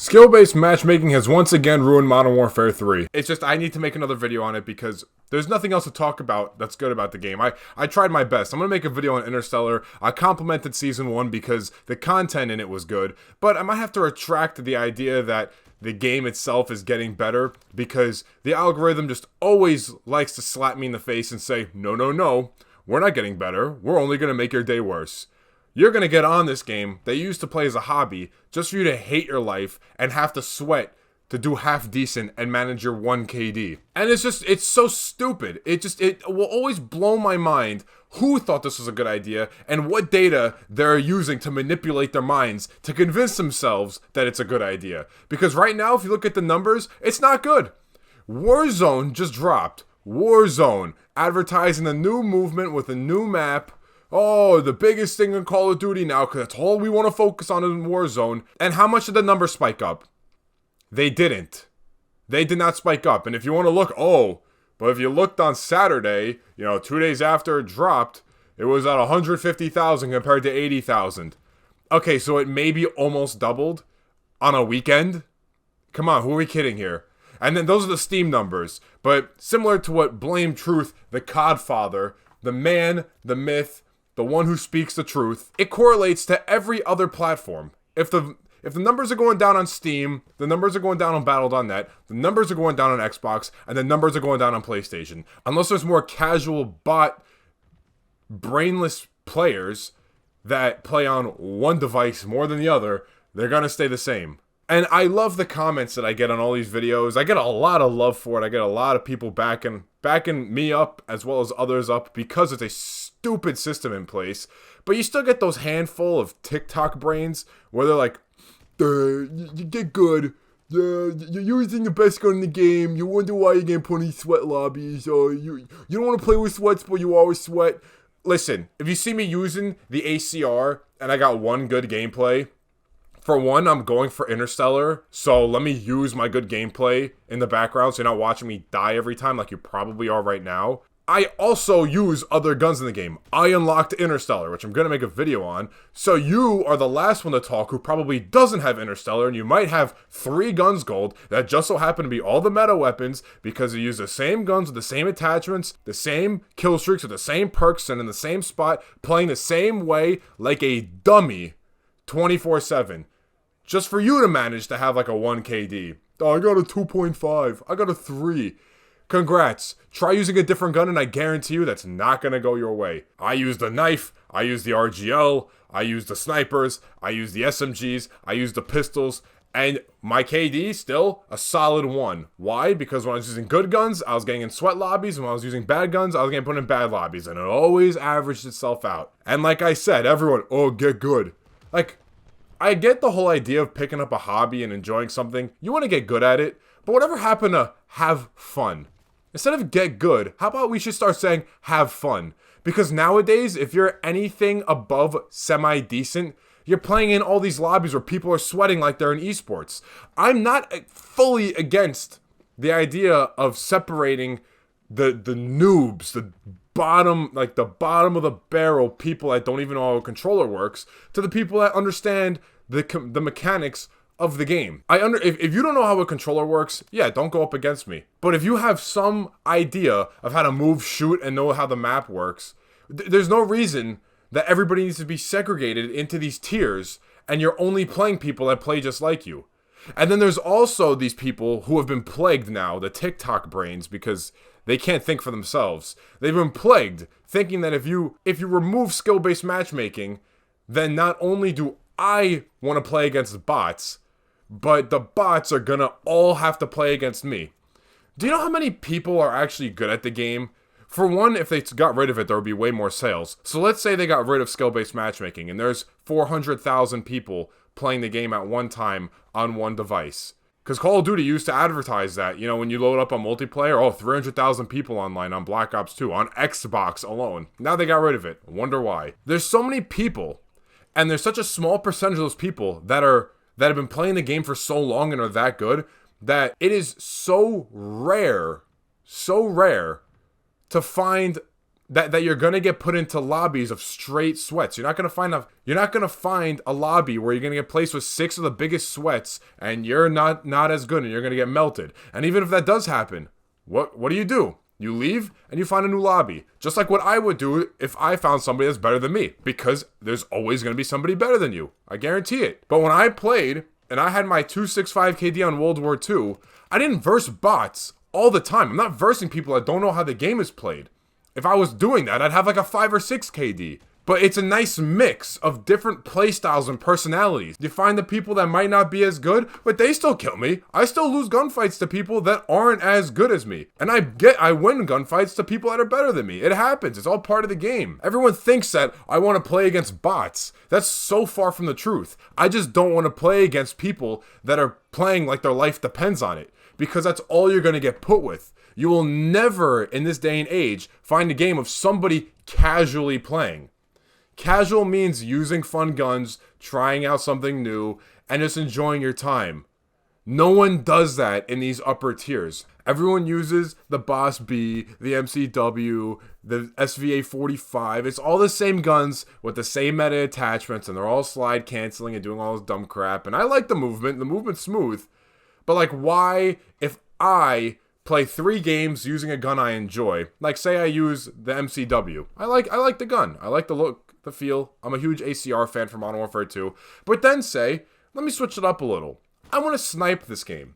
Skill-based matchmaking has once again ruined Modern Warfare 3. It's just I need to make another video on it because there's nothing else to talk about that's good about the game. I tried my best. I'm going to make a video on Interstellar. I complimented Season 1 because the content in it was good, but I might have to retract the idea that the game itself is getting better because the algorithm just always likes to slap me in the face and say, no, no, no, we're not getting better. We're only going to make your day worse. You're going to get on this game that you used to play as a hobby just for you to hate your life and have to sweat to do half decent and manage your 1 KD. And it's so stupid. It will always blow my mind who thought this was a good idea and what data they're using to manipulate their minds to convince themselves that it's a good idea. Because right now, if you look at the numbers, it's not good. Warzone just dropped. Warzone advertising a new movement with a new map. Oh, the biggest thing in Call of Duty now, because that's all we want to focus on in Warzone. And how much did the numbers spike up? They didn't. They did not spike up. And if you want to look, but if you looked on Saturday, 2 days after it dropped, it was at 150,000 compared to 80,000. Okay, so it maybe almost doubled on a weekend? Come on, who are we kidding here? And then those are the Steam numbers. But similar to what Blame Truth, the Codfather, the man, the myth, the one who speaks the truth, it correlates to every other platform. If the numbers are going down on Steam, the numbers are going down on Battle.net, the numbers are going down on Xbox, and the numbers are going down on PlayStation. Unless there's more casual bot, brainless players that play on one device more than the other, they're gonna stay the same. And I love the comments that I get on all these videos. I get a lot of love for it. I get a lot of people backing me up as well as others up because it's a stupid system in place. But you still get those handful of TikTok brains where they're like, you get good. You're using the best gun in the game. You wonder why you're getting put in these sweat lobbies. You don't want to play with sweats, but you always sweat. Listen, if you see me using the ACR and I got one good gameplay, for one, I'm going for Interstellar, so let me use my good gameplay in the background so you're not watching me die every time like you probably are right now. I also use other guns in the game. I unlocked Interstellar, which I'm going to make a video on, so you are the last one to talk who probably doesn't have Interstellar, and you might have 3 guns gold that just so happen to be all the meta weapons because you use the same guns with the same attachments, the same kill streaks with the same perks and in the same spot, playing the same way like a dummy 24/7. Just for you to manage to have like a 1 KD. Oh, I got a 2.5. I got a 3. Congrats. Try using a different gun and I guarantee you that's not going to go your way. I use the knife. I use the RGL. I use the snipers. I use the SMGs. I use the pistols. And my KD still a solid 1. Why? Because when I was using good guns, I was getting in sweat lobbies. And when I was using bad guns, I was getting put in bad lobbies. And it always averaged itself out. And like I said, everyone, get good. Like, I get the whole idea of picking up a hobby and enjoying something. You want to get good at it, but whatever happened to have fun? Instead of get good, how about we should start saying have fun? Because nowadays, if you're anything above semi-decent, you're playing in all these lobbies where people are sweating like they're in esports. I'm not fully against the idea of separating the noobs, the bottom of the barrel people that don't even know how a controller works to the people that understand the mechanics of the game. If you don't know how a controller works, yeah, don't go up against me. But if you have some idea of how to move, shoot, and know how the map works, there's no reason that everybody needs to be segregated into these tiers and you're only playing people that play just like you. And then there's also these people who have been plagued now, the TikTok brains, because they can't think for themselves. They've been plagued thinking that if you remove skill-based matchmaking, then not only do I want to play against bots, but the bots are gonna all have to play against me. Do you know how many people are actually good at the game? For one, if they got rid of it, there would be way more sales. So let's say they got rid of skill-based matchmaking and there's 400,000 people playing the game at one time on one device. Because Call of Duty used to advertise that, when you load up on multiplayer, 300,000 people online on Black Ops 2, on Xbox alone. Now they got rid of it. Wonder why. There's so many people, and there's such a small percentage of those people that have been playing the game for so long and are that good, that it is so rare to find that you're gonna get put into lobbies of straight sweats. You're not gonna find a lobby where you're gonna get placed with 6 of the biggest sweats and you're not as good and you're gonna get melted. And even if that does happen, what do? You leave and you find a new lobby. Just like what I would do if I found somebody that's better than me. Because there's always gonna be somebody better than you. I guarantee it. But when I played and I had my 265 KD on World War II, I didn't verse bots all the time. I'm not versing people that don't know how the game is played. If I was doing that, I'd have like a 5 or 6 KD. But it's a nice mix of different playstyles and personalities. You find the people that might not be as good, but they still kill me. I still lose gunfights to people that aren't as good as me. And I win gunfights to people that are better than me. It happens. It's all part of the game. Everyone thinks that I want to play against bots. That's so far from the truth. I just don't want to play against people that are playing like their life depends on it. Because that's all you're going to get put with. You will never, in this day and age, find a game of somebody casually playing. Casual means using fun guns, trying out something new, and just enjoying your time. No one does that in these upper tiers. Everyone uses the Boss B, the MCW, the SVA-45. It's all the same guns with the same meta attachments, and they're all slide canceling and doing all this dumb crap. And I like the movement. The movement's smooth. But like, why, if I play 3 games using a gun I enjoy, like say I use the MCW. I like the gun. I like the look, the feel. I'm a huge ACR fan for Modern Warfare 2. But then say, let me switch it up a little. I want to snipe this game.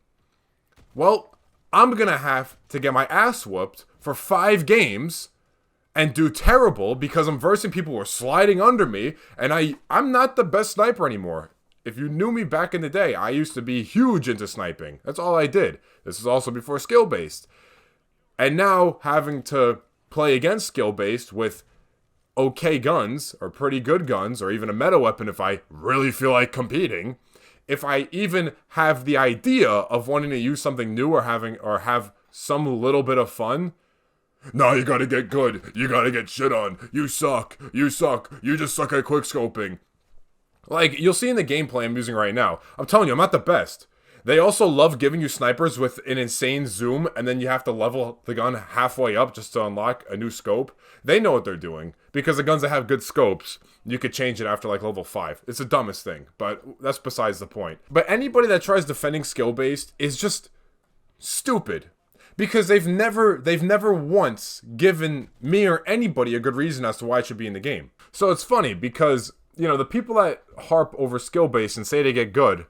Well, I'm going to have to get my ass whooped for 5 games and do terrible because I'm versing people who are sliding under me, and I'm not the best sniper anymore. If you knew me back in the day, I used to be huge into sniping. That's all I did. This is also before skill-based. And now, having to play against skill-based with okay guns, or pretty good guns, or even a meta weapon if I really feel like competing, if I even have the idea of wanting to use something new or have some little bit of fun, no, you gotta get good. You gotta get shit on. You suck. You suck. You just suck at quickscoping. Like, you'll see in the gameplay I'm using right now. I'm telling you, I'm not the best. They also love giving you snipers with an insane zoom, and then you have to level the gun halfway up just to unlock a new scope. They know what they're doing, because the guns that have good scopes, you could change it after like level 5. It's the dumbest thing, but that's besides the point. But anybody that tries defending skill-based is just stupid. Because they've never once given me or anybody a good reason as to why it should be in the game. So it's funny, because you know, the people that harp over skill-based and say they get good,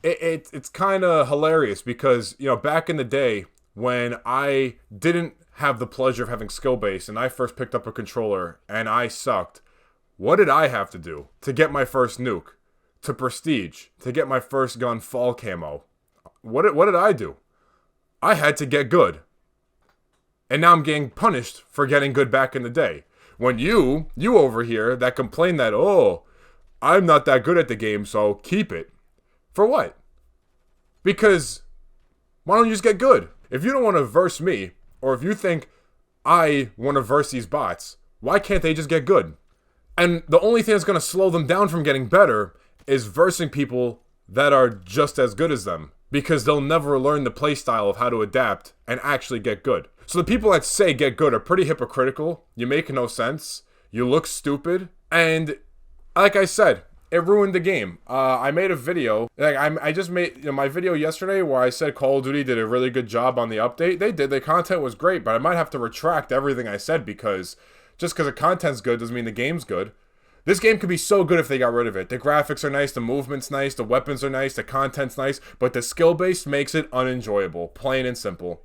it's kind of hilarious because, you know, back in the day when I didn't have the pleasure of having skill-based and I first picked up a controller and I sucked, what did I have to do to get my first nuke, to prestige, to get my first gun fall camo? What did I do? I had to get good. And now I'm getting punished for getting good back in the day. When you over here that complain that, oh, I'm not that good at the game, so keep it. For what? Because why don't you just get good? If you don't want to verse me, or if you think I want to verse these bots, why can't they just get good? And the only thing that's going to slow them down from getting better is versing people that are just as good as them. Because they'll never learn the playstyle of how to adapt and actually get good. So the people that say get good are pretty hypocritical. You make no sense. You look stupid. And like I said, it ruined the game. I made a video. Like I just made my video yesterday where I said Call of Duty did a really good job on the update. They did. The content was great, but I might have to retract everything I said because just because the content's good doesn't mean the game's good. This game could be so good if they got rid of it. The graphics are nice, the movement's nice, the weapons are nice, the content's nice, but the skill-based makes it unenjoyable. Plain and simple.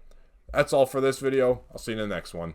That's all for this video. I'll see you in the next one.